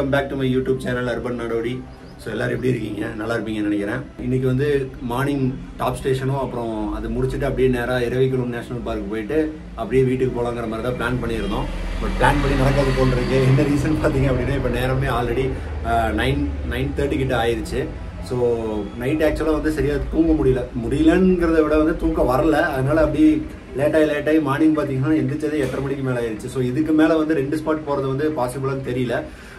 welcome back to my YouTube channel Urban Nadodi. So எல்லாரும் எப்படி இருக்கீங்க? நல்லா இருப்பீங்கன்னு நினைக்கிறேன். இன்னைக்கு வந்து மார்னிங் டாப் ஸ்டேஷனும் அப்புறம் அது முடிச்சிட்டு அப்படியே நேரா எரவிகுலம் நேஷனல் பார்க் போயிட்டு அப்படியே வீட்டுக்கு போலாம்ங்கற மாதிரி தான் பிளான் பண்ணியிருந்தோம். பட் பிளான் பண்ணி நடக்காது போல இருக்கு. என்ன ரீசன் பாத்தீங்க அப்படினா இப்ப நேரமே ஆல்ரெடி 9:30 கிட்ட ஆயிருச்சு. ஸோ நைட் ஆக்சுவலாக வந்து சரியாக தூங்க முடியலங்கிறத விட வந்து தூக்கம் வரல. அதனால அப்படி லேட்டாகி மார்னிங் பார்த்தீங்கன்னா எந்திரிச்சதே 8:30 மணிக்கு மேலே ஆயிடுச்சு. ஸோ இதுக்கு மேலே வந்து 2 ஸ்பாட் போகிறது வந்து பாசிபிளான்னு தெரியல.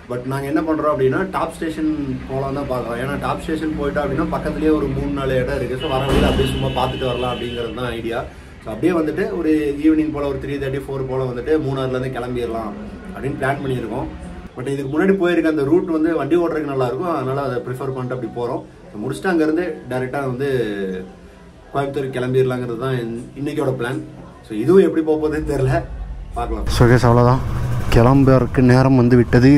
பட் நாங்கள் என்ன பண்ணுறோம் அப்படின்னா டாப் ஸ்டேஷன் போகலாம் தான் பார்க்குறோம். ஏன்னா டாப் ஸ்டேஷன் போயிட்டோம் அப்படின்னா பக்கத்துலேயே ஒரு 3-4 இடம் இருக்குது. ஸோ வர வழியில் அப்படியே சும்மா பார்த்துட்டு வரலாம் அப்படிங்கிறது தான் ஐடியா. ஸோ அப்படியே வந்துட்டு ஒரு ஈவினிங் போல் ஒரு 3:30-4 போல் வந்துட்டு மூணாறுலேருந்து கிளம்பிடலாம் அப்படின்னு பிளான் பண்ணியிருக்கோம். பட் இதுக்கு முன்னாடி போயிருக்க அந்த ரூட் வந்து வண்டி ஓட்டுறதுக்கு நல்லாயிருக்கும். அதனால் அதை ப்ரிஃபர் பண்ணிட்டு அப்படி போகிறோம். முடிச்சுட்டு அங்கேருந்து டேரெக்டாக வந்து கோயம்புத்தூர் கிளம்பிடலாங்கிறது தான் இன்றைக்கோட பிளான். ஸோ இதுவும் எப்படி போகுதுன்னு தெரில, பார்க்கலாம். ஸோ கேஸ் அவ்வளோதான், கிளம்புறதுக்கு நேரம் வந்து விட்டது.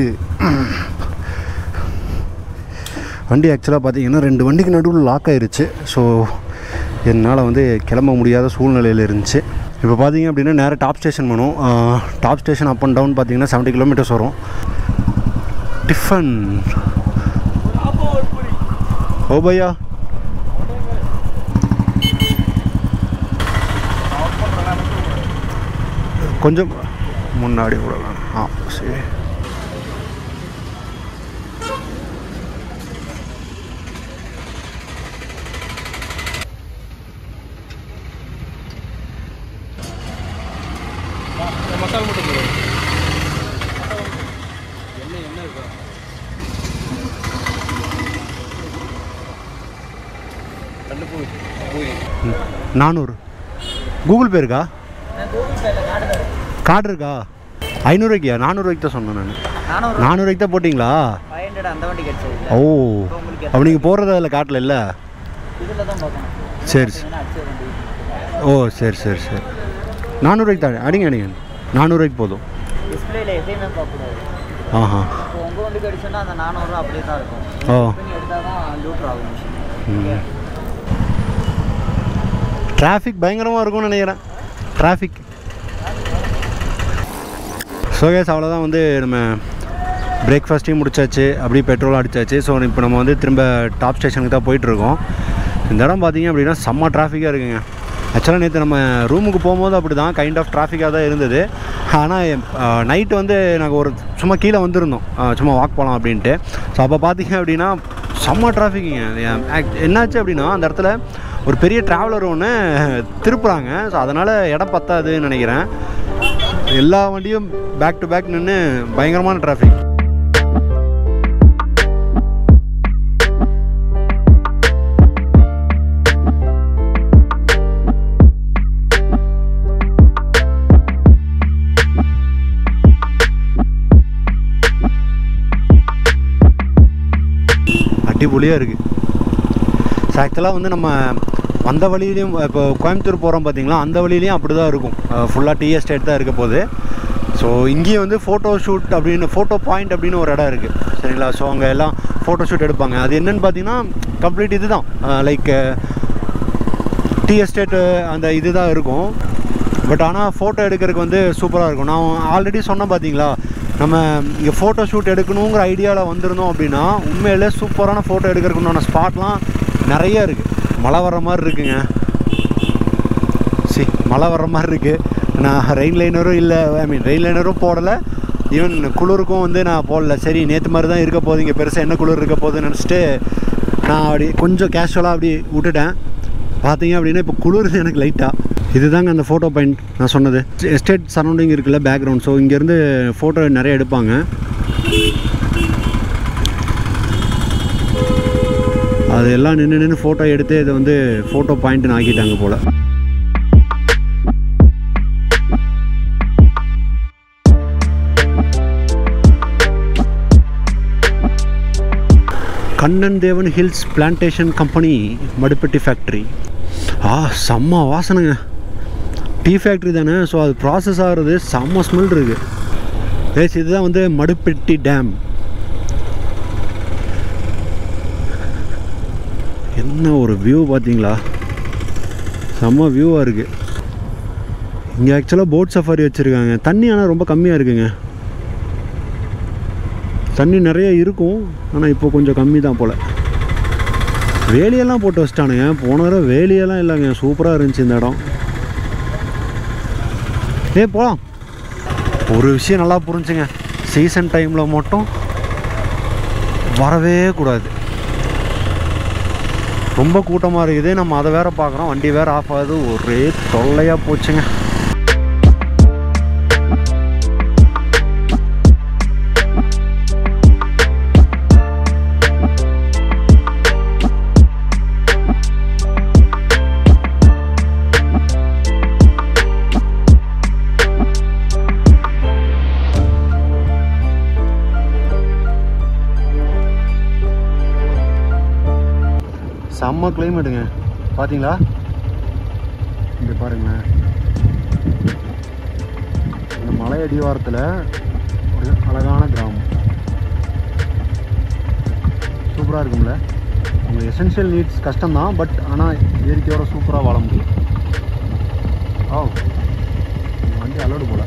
வண்டி ஆக்சுவலாக பார்த்தீங்கன்னா 2 வண்டிக்கு நடுவில் லாக் ஆகிருச்சு. ஸோ என்னால் வந்து கிளம்ப முடியாத சூழ்நிலையில் இருந்துச்சு. இப்போ பார்த்தீங்க அப்படின்னா நேராக டாப் ஸ்டேஷன் போகணும். Top station up and down பார்த்தீங்கன்னா 70 கிலோமீட்டர்ஸ் வரும். டிஃபன் ஓ பையா கொஞ்சம் முன்னாடி விடலாம். சரி. மசாலா மட்டும் போடு. என்ன இருக்கா? கண்டு போய் 400 கூகுள் பே இருக்கா? கார்டு இருக்கா? 500 ரூபாய்க்கா? 400 ரூபாய்க்கு தான் சொன்னேன் நான். 400 ரூபாய்க்கு தான் போட்டிங்களா? 500 அந்த வண்டி கிடைச்சது. ஓ அப்போ நீங்கள் போடுறது அதில் காட்டல இல்லை? இதில் தான் பார்க்கணும். சரி ஓ சரி 400 ரூபாய்க்கு தான் அடிங்க 400 ரூபாய்க்கு போதும். டிஸ்பிளேல எதையுமே பார்க்கக்கூடாது. ஆஹா இப்போ உங்கள் வண்டி கிடைச்சுன்னா அந்த 400 ரூபா அப்படியே தான் இருக்கும். ஓ எடுத்தால் தான் லூட்ரு ஆகும். டிராஃபிக் பயங்கரமாக இருக்கும்னு நினைக்கிறேன். டிராஃபிக் ஸோ கேஸ் அவ்வளோதான். வந்து நம்ம பிரேக்ஃபாஸ்ட்டையும் முடிச்சாச்சு, அப்படியே பெட்ரோல் அடித்தாச்சு. ஸோ இப்போ நம்ம வந்து திரும்ப டாப் ஸ்டேஷனுக்கு தான் போயிட்டுருக்கோம். இந்த இடம் பார்த்திங்க அப்படின்னா செம்ம டிராஃபிக்காக இருக்குங்க. ஆக்சுவலாக நேற்று நம்ம ரூமுக்கு போகும்போது அப்படி தான் கைண்ட் ஆஃப் டிராஃபிக்காக தான் இருந்தது. ஆனால் நைட்டு வந்து நாங்கள் ஒரு சும்மா கீழே வந்திருந்தோம், சும்மா வாக் போகலாம் அப்படின்ட்டு. ஸோ அப்போ பார்த்திங்க அப்படின்னா செம்ம டிராஃபிக்குங்க. என்னாச்சு அப்படின்னா அந்த இடத்துல ஒரு பெரிய ட்ராவலர் ஒன்று திருப்புறாங்க. ஸோ அதனால் இடம் பத்தாதுன்னு நினைக்கிறேன். எல்லா வண்டியும் பேக் டு பேக் நின்று பயங்கரமான டிராஃபிக். அடிப்பொலியாக இருக்குது. ஸோ ஆக்சுவலாக வந்து நம்ம அந்த வழியிலையும் இப்போ கோயம்புத்தூர் போகிறோம் பார்த்திங்களா, அந்த வழியிலையும் அப்படி தான் இருக்கும். ஃபுல்லாக டீ எஸ்டேட் தான் இருக்க போகுது. ஸோ இங்கேயும் வந்து ஃபோட்டோ ஷூட் அப்படின்னு ஃபோட்டோ பாயிண்ட் அப்படின்னு ஒரு இடம் இருக்குது சரிங்களா. ஸோ அங்கே எல்லாம் ஃபோட்டோ ஷூட் எடுப்பாங்க. அது என்னென்னு பார்த்தீங்கன்னா கம்ப்ளீட் இது தான், லைக் டீ எஸ்டேட்டு அந்த இது தான் இருக்கும். பட் ஆனால் ஃபோட்டோ எடுக்கிறதுக்கு வந்து சூப்பராக இருக்கும். நான் ஆல்ரெடி சொன்னேன் பார்த்தீங்களா, நம்ம இங்கே ஃபோட்டோ ஷூட் எடுக்கணுங்கிற ஐடியாவில் வந்திருந்தோம் அப்படின்னா உண்மையிலே சூப்பரான ஃபோட்டோ எடுக்கிறதுக்குண்டான ஸ்பாட்லாம் நிறைய இருக்குது. மழை வர்ற மாதிரி இருக்குங்க. மழை வர்ற மாதிரி இருக்குது. நான் ரெயின் லைனரும் இல்லை, ரெயின் லைனரும் போடலை. ஈவன் குளிருக்கும் வந்து நான் போடல. சரி நேற்று மாதிரி தான் இருக்க போகுது, இங்கே பெருசாக என்ன குளிர் இருக்க போகுதுன்னு நினச்சிட்டு நான் அப்படி கொஞ்சம் கேஷுவலாக அப்படி விட்டுட்டேன். பார்த்தீங்க அப்படின்னா இப்போ குளிர் எனக்கு லைட்டாக. இதுதாங்க அந்த ஃபோட்டோ பாயிண்ட் நான் சொன்னது. எஸ்டேட் சரௌண்டிங் இருக்குல்ல பேக்ரவுண்ட். ஸோ இங்கேருந்து ஃபோட்டோ நிறைய எடுப்பாங்க. அது எல்லாம் நின்று ஃபோட்டோ எடுத்து இதை வந்து ஃபோட்டோ பாயிண்ட்னு ஆக்கிட்டாங்க போல். கண்ணன் தேவன் ஹில்ஸ் பிளான்டேஷன் கம்பெனி மடுப்பட்டி ஃபேக்ட்ரி. செம்ம வாசனைங்க. டீ ஃபேக்ட்ரி தானே. ஸோ அது ப்ராசஸ் ஆகிறது செம்ம ஸ்மெல் இருக்குது. இதுதான் வந்து மடுப்பட்டி டேம். என்ன ஒரு வியூ பார்த்தீங்களா, செம்ம வியூவாக இருக்குது. இங்கே ஆக்சுவலாக போட் சஃபாரி வச்சுருக்காங்க. தண்ணி ஆனால் ரொம்ப கம்மியாக இருக்குங்க. தண்ணி நிறைய இருக்கும், ஆனால் இப்போ கொஞ்சம் கம்மி தான் போல். வேலியெல்லாம் போட்டு வச்சிட்டானுங்க. போன தடவை வேலியெல்லாம் இல்லைங்க, சூப்பராக இருந்துச்சு இந்த இடம். போகலாம். ஒரு விஷயம் நல்லா புரிஞ்சுங்க, சீசன் டைமில் மட்டும் வரவே கூடாது. ரொம்ப கூட்டமாக இருக்குது, நம்ம அதை வேறு பார்க்குறோம், வண்டி வேறு ஆஃப் ஆகுது, ஒரே தொல்லையாக போச்சுங்க. செம்ம கிளைமேட்டுங்க, பார்த்தீங்களா? இங்கே பாருங்களேன், இந்த மலை அடிவாரத்தில் ஒரு அழகான கிராமம், சூப்பராக இருக்கும்ல. உங்கள் எசென்ஷியல் நீட்ஸ் கஷ்டம்தான், பட் ஆனால் இயற்கையோட சூப்பராக வாழ முடியும். வண்டி அலோடு போல.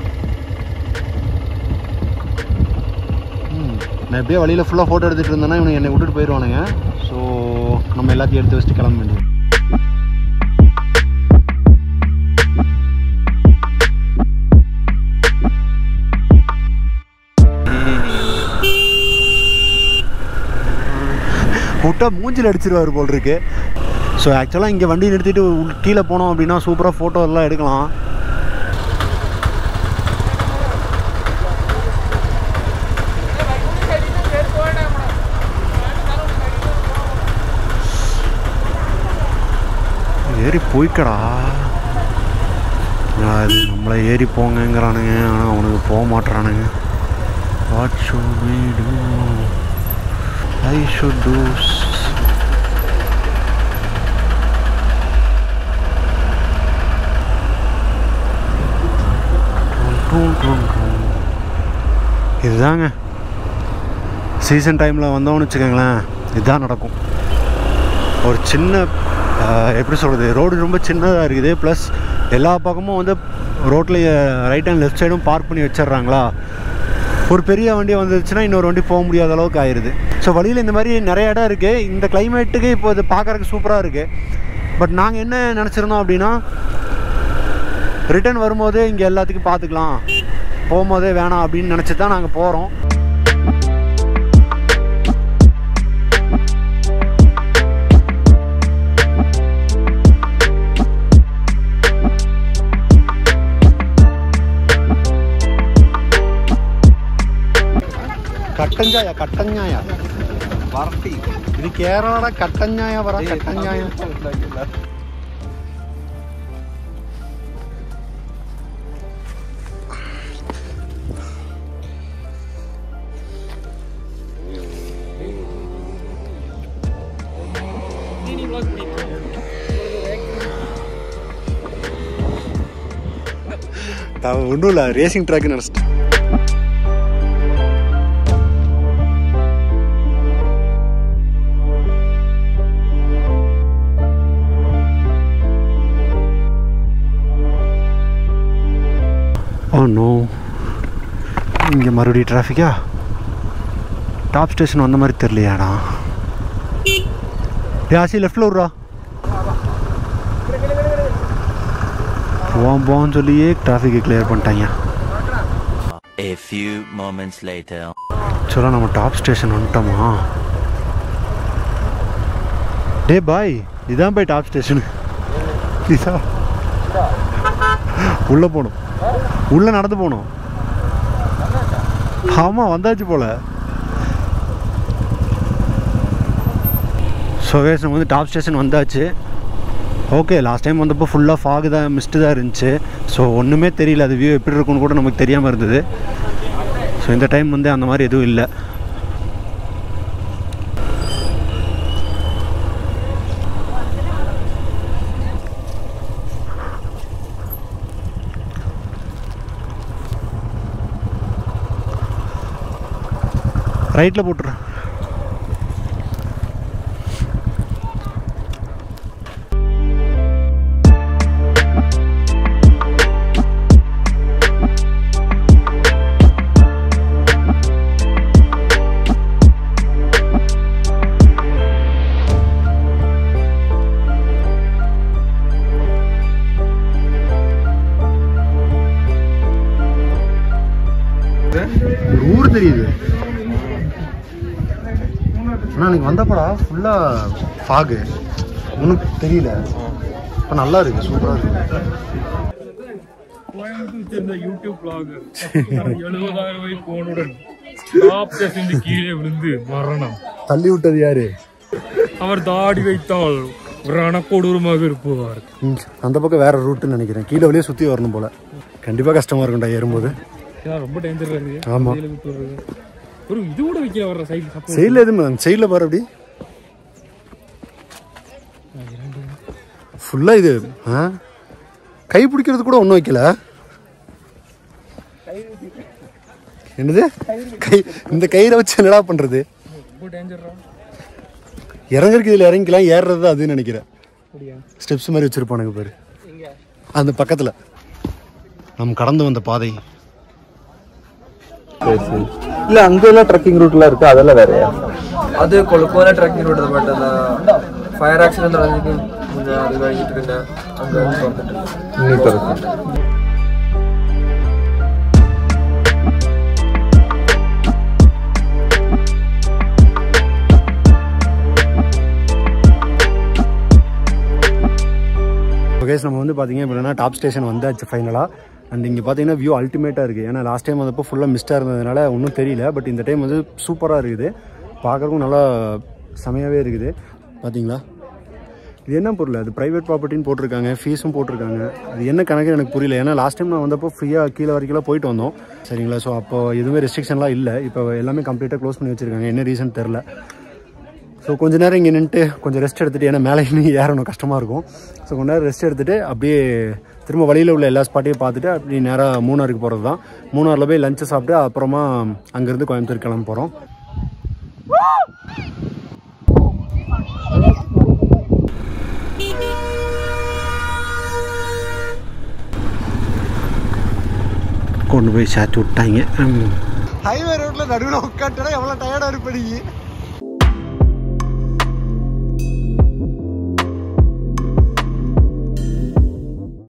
நான் எப்படியே வழியில் ஃபுல்லாக ஃபோட்டோ எடுத்துகிட்டு இருந்தேன்னா இவனுக்கு என்னை விட்டுட்டு போயிடுவானுங்க. ஸோ நம்ம எல்லாத்தையும் எடுத்து வச்சுட்டு கிளம்ப வேண்டியது. விட்டா மூஞ்சில் அடிச்சிருவார் போல் இருக்கு. ஸோ ஆக்சுவலாக இங்கே வண்டி நிறுத்திட்டு கீழே போனோம் அப்படின்னா சூப்பராக ஃபோட்டோ எல்லாம் எடுக்கலாம். ஏறி போய்க்கடா, அது நம்மளை ஏறி போங்கங்கிறானுங்க, ஆனால் அவனுக்கு போக மாட்டுறானுங்க. What should we do? I should do. இதுதாங்க சீசன் டைமில் வந்தோம்னு வச்சுக்கோங்களேன், இதுதான் நடக்கும். ஒரு சின்ன எப்படி சொல்கிறது, ரோடு ரொம்ப சின்னதாக இருக்குது, ப்ளஸ் எல்லா பக்கமும் வந்து ரோட்டில் ரைட் அண்ட் லெஃப்ட் சைடும் பார்க் பண்ணி வச்சிட்றாங்களா. ஒரு பெரிய வண்டி வந்துருச்சுன்னா இன்னொரு வண்டி போக முடியாத அளவுக்கு ஆயிடுது. ஸோ வழியில் இந்த மாதிரி நிறைய இடம் இருக்குது. இந்த கிளைமேட்டுக்கு இப்போ இது பார்க்குறதுக்கு சூப்பராக இருக்குது. பட் நாங்கள் என்ன நினச்சிருந்தோம் அப்படின்னா, ரிட்டர்ன் வரும்போது இங்கே எல்லாத்துக்கும் பார்த்துக்கலாம், போகும்போதே வேணாம் அப்படின்னு நினச்சி தான் நாங்கள் போகிறோம். കട്ടഞ്ചായ കട്ടഞ്ഞായ വറട്ടി ഇത് കേരള കട്ടഞ്ഞായ പറ കട്ടഞ്ഞായ ഒന്നുമില്ല റേസിംഗ് ട്രാക്ക് നടത്തി. நோ, இங்கே மறுபடியும் டிராஃபிக்கா? டாப் ஸ்டேஷன் வந்த மாதிரி தெரியலையாடா. ஆசி லெஃப்டில் விட்றா போன்னு சொல்லியே டிராஃபிக்கை கிளியர் பண்ணிட்டாங்க. A few moments later. சொல்ல நம்ம டாப் ஸ்டேஷன் வந்துட்டோமா? டே பாய், இதான் போய் டாப் ஸ்டேஷனு. இதான் உள்ளே போகணும், உள்ளே நடந்து போகணும். ஆமாம், வந்தாச்சு போல். ஸோ நம்ம வந்து டாப் ஸ்டேஷன் வந்தாச்சு. ஓகே, லாஸ்ட் டைம் வந்தப்போ ஃபுல்லாக ஃபாகு தான், மிஸ்ட்டு தான் இருந்துச்சு. ஸோ ஒன்றுமே தெரியல, அது வியூ எப்படி இருக்குன்னு கூட நமக்கு தெரியாமல் இருந்தது. ஸோ இந்த டைம் வந்து அந்த மாதிரி எதுவும் இல்லை. ரைட்டில் போட்டுறேன். தெரியுது. ஆனால் எனக்கு வந்தப்படா ஃபுல்லாக ஃபாகு ஒன்றும் தெரியல. இப்போ நல்லா இருக்கு, சூப்பராக இருக்கு. கோயம்புத்தூர் யூடியூப் vlogger 70,000 ரூபாய் போனுடன் TopStation கீழே விழுந்து மரணம். தள்ளி விட்டது யாரு? அவர் தாடி வைத்தால் ரணக்கொடூரமாக இருப்பார். அந்த பக்கம் வேற ரூட்டுன்னு நினைக்கிறேன். கீழே வழியே சுற்றி வரணும் போல. கண்டிப்பாக கஷ்டமாக இருக்கும்டா ஏறும்போது. ரொம்ப டேஞ்சராக இருக்கு. ஆமாம், ஒரு இது கூட வைக்க வர்ற சைடில் எதுவும் சைடில் பாரு அப்படி ஃபுல்லாக இது. கை பிடிக்கிறது கூட ஒன்றும் வைக்கல. என்னது கை? இந்த கயிறை வச்சு என்னடா பண்ணுறது? இறங்குறதுக்கு இதில் இறங்கிக்கலாம், ஏறுறது அதுன்னு நினைக்கிறேன். ஸ்டெப்ஸ் மாதிரி வச்சுருப்பானுங்க பாரு அந்த பக்கத்தில். நம்ம கடந்து வந்த பாதை. இல்ல அங்க எல்லாம் ட்ரெக்கிங் ரூட்லாம் இருக்கு, அதெல்லாம் வேறயா? அது கொழுக்கோல ட்ரெக்கிங் ரூட் பட் அந்த ஃபயர் ஆக்சிடென்ட் நடந்துக்கு முன்ன அது കഴിഞ്ഞിട്ട് പിന്നെ அங்க வந்துட்டு இன்னைக்கு இருக்கு. கைஸ் நம்ம வந்து பார்த்தீங்க அப்படின்னா டாப் ஸ்டேஷன் வந்தாச்சு ஃபைனலாக. அண்ட் இங்கே பார்த்தீங்கன்னா வியூ அல்டிமேட்டாக இருக்குது. ஏன்னா லாஸ்ட் டைம் வந்தப்போ ஃபுல்லாக மிஸ்டாக இருந்ததுனால ஒன்றும் தெரியல. பட் இந்த டைம் வந்து சூப்பராக இருக்குது, பார்க்குறதுக்கும் நல்லா செமையாகவே இருக்குது. பார்த்தீங்களா இது என்ன பொருள்? அது ப்ரைவேட் ப்ராப்பர்ட்டின்னு போட்டிருக்காங்க, ஃபீஸும் போட்டிருக்காங்க. அது என்ன கணக்கு எனக்கு புரியல. ஏன்னா லாஸ்ட் டைம் நான் வந்தப்போ ஃப்ரீயாக கீழே வரைக்கும் போயிட்டு வந்தோம் சரிங்களா. ஸோ அப்போ எதுவுமே ரெஸ்ட்ரிக்ஷன்லாம் இல்லை. இப்போ எல்லாமே கம்ப்ளீட்டாக க்ளோஸ் பண்ணி வச்சுருக்காங்க. என்ன ரீசன் தெரில. ஸோ கொஞ்சம் நேரம் இங்கே நின்றுட்டு கொஞ்சம் ரெஸ்ட் எடுத்துகிட்டு, ஏன்னா மேலே இன்னும் ஏறணும் கஷ்டமாக இருக்கும். ஸோ கொஞ்சம் நேரம் ரெஸ்ட் எடுத்துகிட்டு அப்படியே திரும்ப வழியில் உள்ள எல்லா ஸ்பாட்டையும் பார்த்துட்டு அப்படி நேராக மூணாருக்கு போகிறது தான். மூணாரில் போய் லஞ்சை சாப்பிட்டு அப்புறமா அங்கேருந்து கோயம்புத்தூர் கிளம்ப போகிறோம். கொண்டு போய் சேர்த்து விட்டாங்க. ஹைவே ரோட்டில் நடுவில் உட்காந்துட்டா எவ்வளோ டயர்டாக இருப்பீங்க.